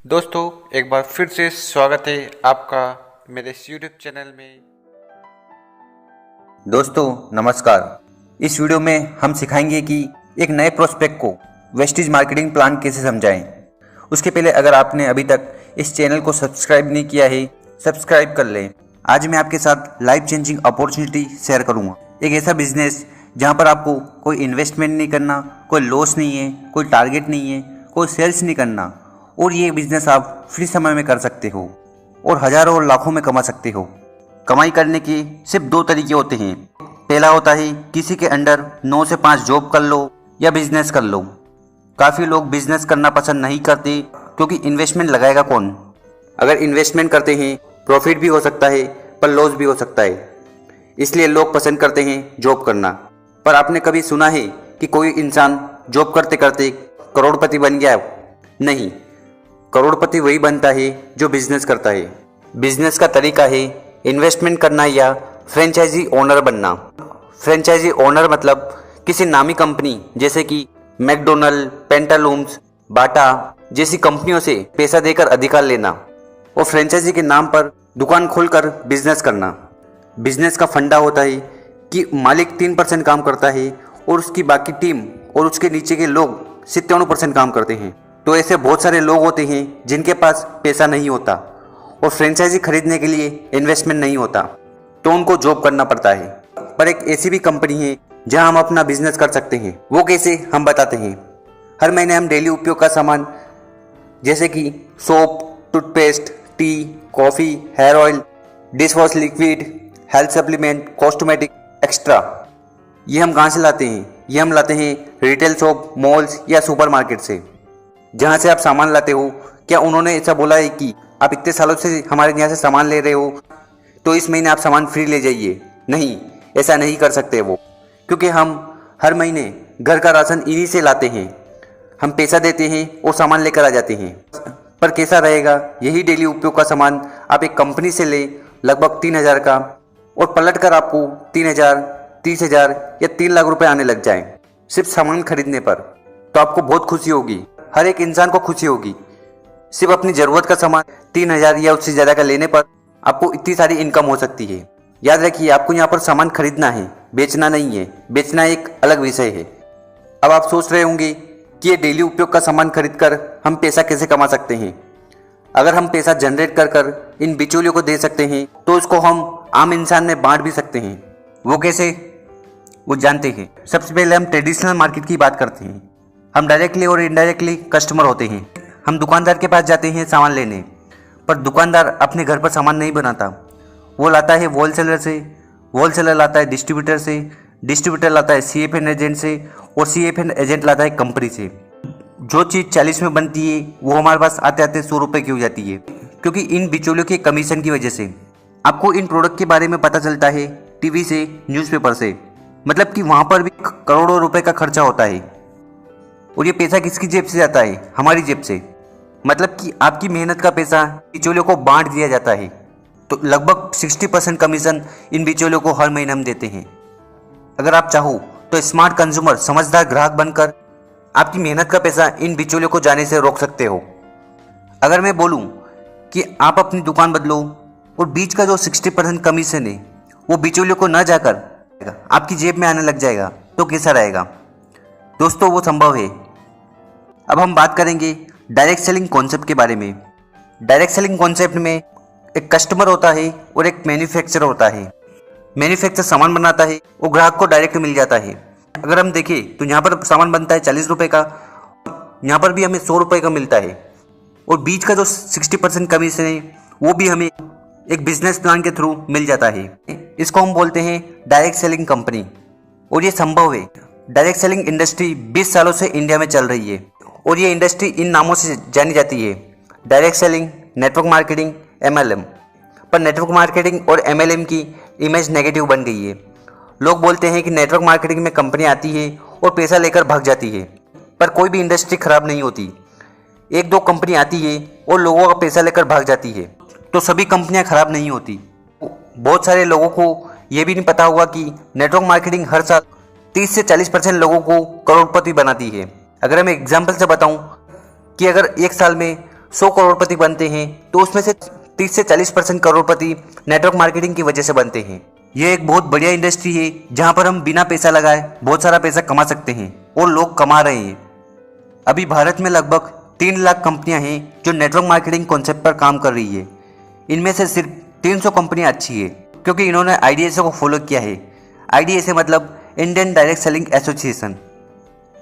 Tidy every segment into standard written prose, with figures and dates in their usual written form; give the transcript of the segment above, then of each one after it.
दोस्तों एक बार फिर से स्वागत है आपका मेरे इस यूट्यूब चैनल में। दोस्तों नमस्कार। इस वीडियो में हम सिखाएंगे कि एक नए प्रोस्पेक्ट को वेस्टेज मार्केटिंग प्लान कैसे समझाएं। उसके पहले अगर आपने अभी तक इस चैनल को सब्सक्राइब नहीं किया है, सब्सक्राइब कर लें। आज मैं आपके साथ लाइफ चेंजिंग अपॉर्चुनिटी शेयर करूंगा। एक ऐसा बिजनेस जहां पर आपको कोई इन्वेस्टमेंट नहीं करना, कोई लॉस नहीं है, कोई टारगेट नहीं है, कोई सेल्स नहीं करना, और ये बिजनेस आप फ्री समय में कर सकते हो और हजारों और लाखों में कमा सकते हो। कमाई करने के सिर्फ दो तरीके होते हैं। पहला होता है किसी के अंडर 9 से 5 जॉब कर लो या बिजनेस कर लो। काफ़ी लोग बिजनेस करना पसंद नहीं करते क्योंकि इन्वेस्टमेंट लगाएगा कौन। अगर इन्वेस्टमेंट करते हैं प्रॉफिट भी हो सकता है पर लॉस भी हो सकता है, इसलिए लोग पसंद करते हैं जॉब करना। पर आपने कभी सुना है कि कोई इंसान जॉब करते करते करोड़पति बन गया? नहीं, करोड़पति वही बनता है जो बिजनेस करता है। बिजनेस का तरीका है इन्वेस्टमेंट करना या फ्रेंचाइजी ओनर बनना। फ्रेंचाइजी ओनर मतलब किसी नामी कंपनी जैसे कि मैकडोनल्ड, पेंटालूम्स, बाटा जैसी कंपनियों से पैसा देकर अधिकार लेना और फ्रेंचाइजी के नाम पर दुकान खोलकर बिजनेस करना। बिजनेस का फंडा होता है कि मालिक 3% काम करता है और उसकी बाकी टीम और उसके नीचे के लोग 97% काम करते हैं। तो ऐसे बहुत सारे लोग होते हैं जिनके पास पैसा नहीं होता और फ्रेंचाइजी खरीदने के लिए इन्वेस्टमेंट नहीं होता, तो उनको जॉब करना पड़ता है। पर एक ऐसी भी कंपनी है जहां हम अपना बिजनेस कर सकते हैं। वो कैसे, हम बताते हैं। हर महीने हम डेली उपयोग का सामान जैसे कि soap, toothpaste, tea, coffee, hair oil, dish wash liquid, health supplement, cosmetic extra, ये हम कहाँ से लाते हैं? ये हम लाते हैं रिटेल शॉप, मॉल्स या सुपरमार्केट से। जहाँ से आप सामान लाते हो, क्या उन्होंने ऐसा बोला है कि आप इतने सालों से हमारे यहाँ से सामान ले रहे हो तो इस महीने आप सामान फ्री ले जाइए? नहीं, ऐसा नहीं कर सकते वो, क्योंकि हम हर महीने घर का राशन इन्हीं से लाते हैं। हम पैसा देते हैं और सामान लेकर आ जाते हैं। पर कैसा रहेगा यही डेली उपयोग का सामान आप एक कंपनी से ले लगभग 3,000 का और पलट कर आपको 3,000, 30,000 या 3 लाख रुपए आने लग जाए सिर्फ सामान खरीदने पर? तो आपको बहुत खुशी होगी, हर एक इंसान को खुशी होगी। सिर्फ अपनी ज़रूरत का सामान 3,000 या उससे ज़्यादा का लेने पर आपको इतनी सारी इनकम हो सकती है। याद रखिए, आपको यहाँ पर सामान खरीदना है, बेचना नहीं है। बेचना एक अलग विषय है। अब आप सोच रहे होंगे कि ये डेली उपयोग का सामान खरीद कर हम पैसा कैसे कमा सकते हैं। अगर हम पैसा जनरेट कर कर इन बिचौलियों को दे सकते हैं तो उसको हम आम इंसान में बांट भी सकते हैं। वो कैसे, वो जानते हैं। सबसे पहले हम ट्रेडिशनल मार्केट की बात करते हैं। हम डायरेक्टली और इनडायरेक्टली कस्टमर होते हैं। हम दुकानदार के पास जाते हैं सामान लेने, पर दुकानदार अपने घर पर सामान नहीं बनाता। वो लाता है होलसेलर से, होलसेलर लाता है डिस्ट्रीब्यूटर से, डिस्ट्रीब्यूटर लाता है CFN एजेंट से और CFN एजेंट लाता है कंपनी से। जो चीज़ 40 में बनती है वो हमारे पास आते आते 100 रुपये की हो जाती है, क्योंकि इन बिचौलियों के कमीशन की वजह से। आपको इन प्रोडक्ट के बारे में पता चलता है टीवी से, न्यूज़पेपर से, मतलब कि वहाँ पर भी करोड़ों रुपए का खर्चा होता है। और ये पैसा किसकी जेब से जाता है? हमारी जेब से। मतलब कि आपकी मेहनत का पैसा बिचौलियों को बांट दिया जाता है। तो लगभग 60% कमीशन इन बिचौलियों को हर महीने हम देते हैं। अगर आप चाहो तो स्मार्ट कंज्यूमर, समझदार ग्राहक बनकर आपकी मेहनत का पैसा इन बिचौलियों को जाने से रोक सकते हो। अगर मैं बोलूँ कि आप अपनी दुकान बदलो और बीच का जो 60% कमीशन है वो बिचौलियों को न जाकर आपकी जेब में आने लग जाएगा, तो कैसा रहेगा? दोस्तों, वो संभव है। अब हम बात करेंगे डायरेक्ट सेलिंग कॉन्सेप्ट के बारे में। डायरेक्ट सेलिंग कॉन्सेप्ट में एक कस्टमर होता है और एक मैन्युफैक्चरर होता है। मैन्युफैक्चरर सामान बनाता है और ग्राहक को डायरेक्ट मिल जाता है। अगर हम देखें तो यहाँ पर सामान बनता है 40 रुपये का, यहाँ पर भी हमें 100 रुपये का मिलता है। और बीच का जो 60% कमीशन है वो भी हमें एक बिजनेस प्लान के थ्रू मिल जाता है। इसको हम बोलते हैं डायरेक्ट सेलिंग कंपनी। और ये संभव है। डायरेक्ट सेलिंग इंडस्ट्री 20 सालों से इंडिया में चल रही है और ये इंडस्ट्री इन नामों से जानी जाती है: direct selling, network marketing, MLM। पर नेटवर्क मार्केटिंग और MLM की इमेज नेगेटिव बन गई है। लोग बोलते हैं कि नेटवर्क मार्केटिंग में कंपनी आती है और पैसा लेकर भाग जाती है, पर कोई भी इंडस्ट्री खराब नहीं होती। एक दो कंपनी आती है और लोगों का पैसा लेकर भाग जाती है, तो सभी कंपनियां खराब नहीं होती। बहुत सारे लोगों को ये भी नहीं पता होगा कि नेटवर्क मार्केटिंग हर साल 30 से 40% लोगों को करोड़पति बनाती है। अगर मैं एग्जाम्पल से बताऊं कि अगर एक साल में 100 करोड़पति बनते हैं तो उसमें से 30 से 40% करोड़पति नेटवर्क मार्केटिंग की वजह से बनते हैं। यह एक बहुत बढ़िया इंडस्ट्री है जहां पर हम बिना पैसा लगाए बहुत सारा पैसा कमा सकते हैं और लोग कमा रहे हैं। अभी भारत में लगभग 3 लाख कंपनियां हैं जो नेटवर्क मार्केटिंग कॉन्सेप्ट पर काम कर रही है। इनमें से सिर्फ 300 कंपनियां अच्छी है क्योंकि इन्होंने IDSA को फॉलो किया है। IDSA मतलब इंडियन डायरेक्ट सेलिंग एसोसिएशन।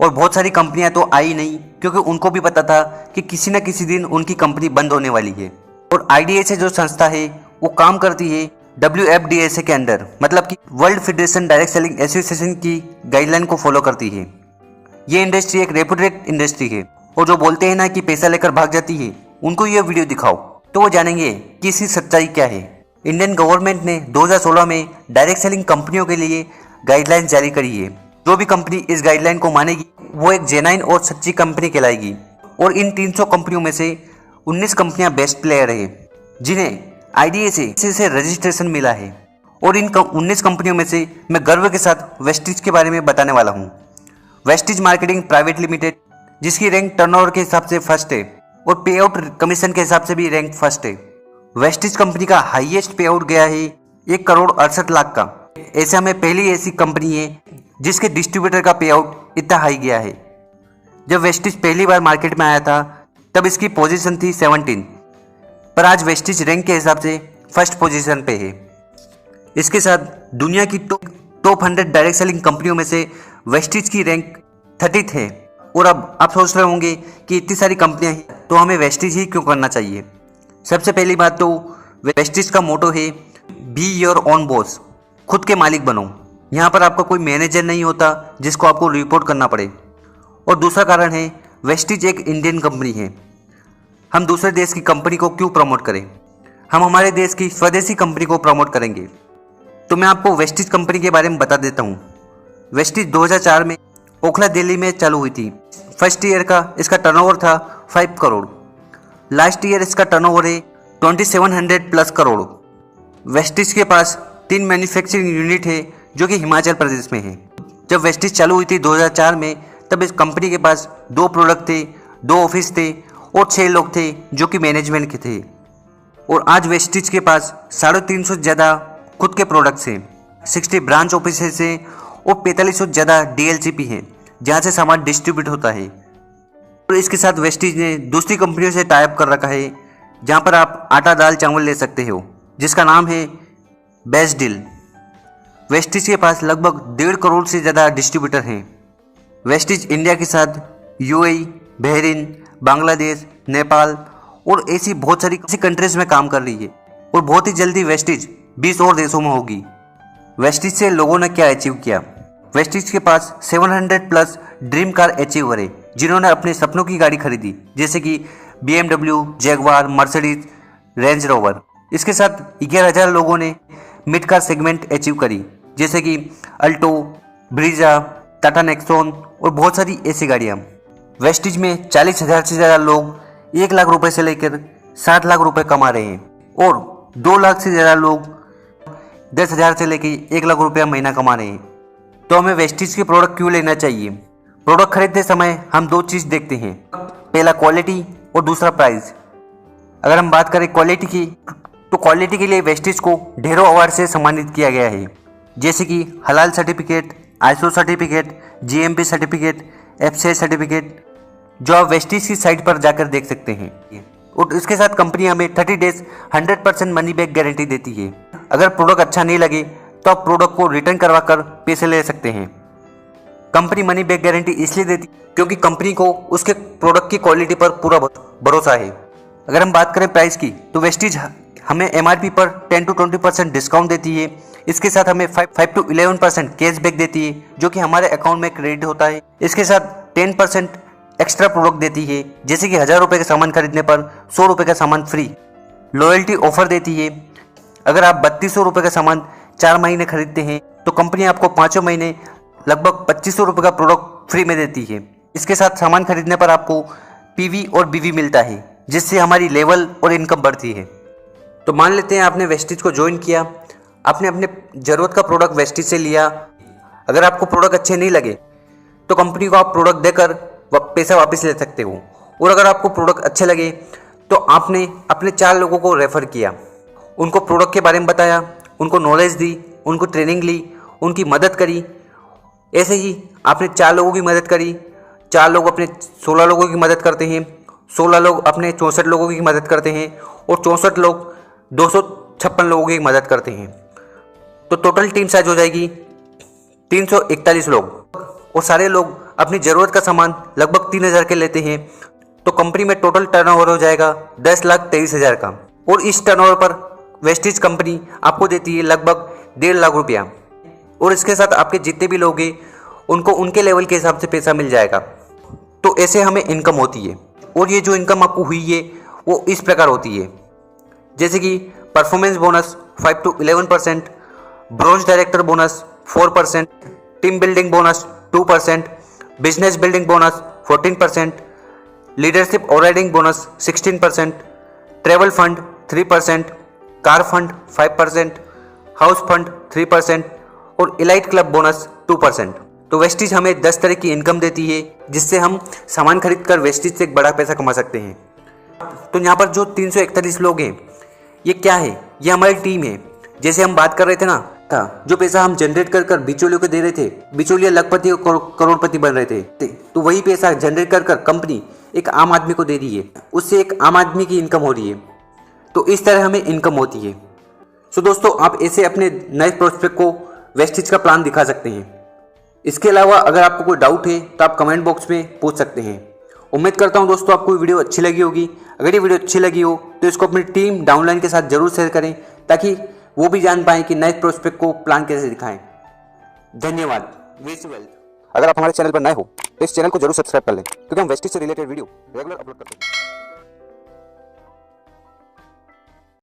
और बहुत सारी कंपनियां तो आई नहीं क्योंकि उनको भी पता था कि किसी न किसी दिन उनकी कंपनी बंद होने वाली है। और IDSA जो संस्था है वो काम करती है WFDSA के अंडर, मतलब कि world federation direct selling association की गाइडलाइन को फॉलो करती है। ये इंडस्ट्री एक रेपुटेड इंडस्ट्री है और जो बोलते हैं ना कि पैसा लेकर भाग जाती है, उनको ये वीडियो दिखाओ तो वो जानेंगे कि इसकी सच्चाई क्या है। इंडियन गवर्नमेंट ने 2016 में डायरेक्ट सेलिंग कंपनियों के लिए गाइडलाइन जारी करी है। जो भी कंपनी इस गाइडलाइन को मानेगी वो एक जेन्युइन और सच्ची कंपनी कहलाएगी। और इन 300 कंपनियों में से 19 कंपनियां बेस्ट प्लेयर है जिन्हें IDSA से रजिस्ट्रेशन मिला है। और इन 19 कंपनियों में से मैं गर्व के साथ वेस्टिज के बारे में बताने वाला हूँ। वेस्टिज मार्केटिंग प्राइवेट लिमिटेड, जिसकी रैंक टर्नओवर के हिसाब से फर्स्ट है और पे आउट कमीशन के हिसाब से भी रैंक फर्स्ट है। वेस्टिज कंपनी का हाईएस्ट पे आउट गया है 1,68,00,000 का। एशिया में पहली ऐसी कंपनी है जिसके डिस्ट्रीब्यूटर का पे आउट इतना हाई गया है। जब वेस्टिज पहली बार मार्केट में आया था तब इसकी पोजीशन थी 17, पर आज वेस्टिज रैंक के हिसाब से फर्स्ट पोजीशन पे है। इसके साथ दुनिया की टॉप 100 डायरेक्ट सेलिंग कंपनियों में से वेस्टिज की रैंक 30th है। और अब आप सोच रहे होंगे कि इतनी सारी कंपनियां हैं तो हमें वेस्टिज ही क्यों करना चाहिए। सबसे पहली बात तो वेस्टिज का मोटो है बी योर ओन बॉस, खुद के मालिक बनो। यहाँ पर आपका कोई मैनेजर नहीं होता जिसको आपको रिपोर्ट करना पड़े। और दूसरा कारण है वेस्टिज एक इंडियन कंपनी है। हम दूसरे देश की कंपनी को क्यों प्रमोट करें, हम हमारे देश की स्वदेशी कंपनी को प्रमोट करेंगे। तो मैं आपको वेस्टिज कंपनी के बारे में बता देता हूँ। वेस्टिज 2004 में ओखला दिल्ली में चालू हुई थी। फर्स्ट ईयर का इसका टर्नओवर था 5 करोड़। लास्ट ईयर इसका टर्नओवर है 2700+ करोड़। वेस्टिज के पास 3 मैन्युफैक्चरिंग यूनिट है जो कि हिमाचल प्रदेश में है। जब वेस्टिज चालू हुई थी 2004 में तब इस कंपनी के पास 2 प्रोडक्ट थे, 2 ऑफिस थे और 6 लोग थे जो कि मैनेजमेंट के थे। और आज वेस्टिज के पास 350 से ज़्यादा खुद के प्रोडक्ट्स हैं, 60 ब्रांच ऑफिसेस हैं और 4500 से ज़्यादा DLCP हैं जहाँ से सामान डिस्ट्रीब्यूट होता है। और इसके साथ वेस्टिज ने दूसरी कंपनियों से टाई अप कर रखा है जहाँ पर आप आटा दाल चावल ले सकते हो, जिसका नाम है बेस्ट डील। वेस्टिज के पास लगभग 1.5 करोड़ से ज़्यादा डिस्ट्रीब्यूटर हैं। वेस्टिज इंडिया के साथ UAE, बहरीन, बांग्लादेश, नेपाल और ऐसी बहुत सारी कंट्रीज में काम कर रही है और बहुत ही जल्दी वेस्टिज 20 और देशों में होगी। वेस्टिज से लोगों ने क्या अचीव किया। वेस्टिज के पास 700+ ड्रीम कार अचीवर है जिन्होंने अपने सपनों की गाड़ी खरीदी, जैसे कि BMW, Jaguar, Mercedes, range rover. इसके साथ 11,000 लोगों ने मिड कार सेगमेंट अचीव करी, जैसे कि अल्टो, ब्रीजा, टाटा नेक्सॉन और बहुत सारी ऐसी गाड़ियाँ। वेस्टिज में 40,000 से ज़्यादा लोग 1 लाख रुपए से लेकर 7 लाख रुपए कमा रहे हैं और 2 लाख से ज़्यादा लोग 10,000 से लेकर 1 लाख रुपया महीना कमा रहे हैं। तो हमें वेस्टिज के प्रोडक्ट क्यों लेना चाहिए। प्रोडक्ट खरीदते समय हम 2 चीज़ देखते हैं, पहला क्वालिटी और दूसरा प्राइस। अगर हम बात करें क्वालिटी की तो क्वालिटी के लिए वेस्टिज को ढेरों अवार्ड से सम्मानित किया गया है, जैसे कि हलाल certificate, ISO certificate, GMP certificate, FSA certificate, जो आप वेस्टिज की साइट पर जाकर देख सकते हैं। और इसके साथ कंपनी हमें 30 डेज 100% मनी बैक गारंटी देती है। अगर प्रोडक्ट अच्छा नहीं लगे तो आप प्रोडक्ट को रिटर्न करवा कर पैसे ले सकते हैं। कंपनी मनी बैक गारंटी इसलिए देती क्योंकि कंपनी को उसके प्रोडक्ट की क्वालिटी पर पूरा भरोसा है। अगर हम बात करें प्राइस की तो वेस्टिज हमें MRP पर 10 to 20% डिस्काउंट देती है। इसके साथ हमें 5 to 11% कैशबैक देती है जो कि हमारे अकाउंट में क्रेडिट होता है। इसके साथ 10% एक्स्ट्रा प्रोडक्ट देती है, जैसे कि 1000 रुपये का सामान खरीदने पर 100 रुपये का सामान फ्री। लॉयल्टी ऑफर देती है। अगर आप 3200 रुपये का सामान 4 महीने खरीदते हैं तो कंपनी आपको 5 महीने लगभग 2500 रुपये का प्रोडक्ट फ्री में देती है। इसके साथ सामान खरीदने पर आपको PV और BV मिलता है, जिससे हमारी लेवल और इनकम बढ़ती है। तो मान लेते हैं आपने वेस्टिज को ज्वाइन किया, आपने अपने ज़रूरत का प्रोडक्ट वेस्टिज से लिया। अगर आपको प्रोडक्ट अच्छे नहीं लगे तो कंपनी को आप प्रोडक्ट देकर पैसा वापस ले सकते हो। और अगर आपको प्रोडक्ट अच्छे लगे तो आपने अपने 4 लोगों को रेफ़र किया, उनको प्रोडक्ट के बारे में बताया, उनको नॉलेज दी, उनको ट्रेनिंग ली, उनकी मदद करी। ऐसे ही आपने 4 लोगों की मदद करी, 4 लोग अपने 16 लोगों की मदद करते हैं, 16 लोग अपने 64 लोगों की मदद करते हैं और 64 लोग 256 लोगों की मदद करते हैं। तो टोटल टीम साइज हो जाएगी 341 लोग और सारे लोग अपनी ज़रूरत का सामान लगभग 3000 के लेते हैं। तो कंपनी में टोटल टर्नओवर हो जाएगा 10,23,000 का और इस टर्नओवर पर वेस्टीज कंपनी आपको देती है लगभग 1.5 लाख रुपया और इसके साथ आपके जितने भी लोग हैं उनको उनके लेवल के हिसाब से पैसा मिल जाएगा। तो ऐसे हमें इनकम होती है और ये जो इनकम आपको हुई है वो इस प्रकार होती है, जैसे कि performance bonus 5 to 11%, bronze director bonus 4%, team building bonus 2%, business building bonus 14%, leadership overriding bonus 16%, travel fund 3%, car fund 5%, house fund 3% और इलाइट क्लब बोनस 2%। तो वेस्टीज हमें 10 तरह की इनकम देती है जिससे हम सामान खरीद कर वेस्टीज से एक बड़ा पैसा कमा सकते हैं। तो यहाँ पर जो 341 लोग हैं ये क्या है, ये हमारी टीम है। जैसे हम बात कर रहे थे ना, जो पैसा हम जनरेट कर कर बिचौलियों को दे रहे थे, बिचौलिया लखपति और करोड़पति बन रहे थे, तो वही पैसा जनरेट कर कर कंपनी एक आम आदमी को दे रही है, उससे एक आम आदमी की इनकम हो रही है। तो इस तरह हमें इनकम होती है। सो दोस्तों, आप ऐसे अपने नए प्रोस्पेक्ट को वेस्टीज का प्लान दिखा सकते हैं। इसके अलावा अगर आपको कोई डाउट है तो आप कमेंट बॉक्स में पूछ सकते हैं। उम्मीद करता हूं दोस्तों आपको वीडियो अच्छी लगी होगी। अगर ये वीडियो अच्छी लगी हो तो इसको अपनी टीम डाउनलाइन के साथ जरूर शेयर करें ताकि वो भी जान पाएं कि नए प्रोस्पेक्ट को प्लान कैसे दिखाएं। धन्यवाद। Wish wealth. अगर आप हमारे चैनल पर नए हो तो इस चैनल को जरूर सब्सक्राइब कर लें क्योंकि हम वेस्टीज से रिलेटेड वीडियो रेगुलर अपलोड करते हैं।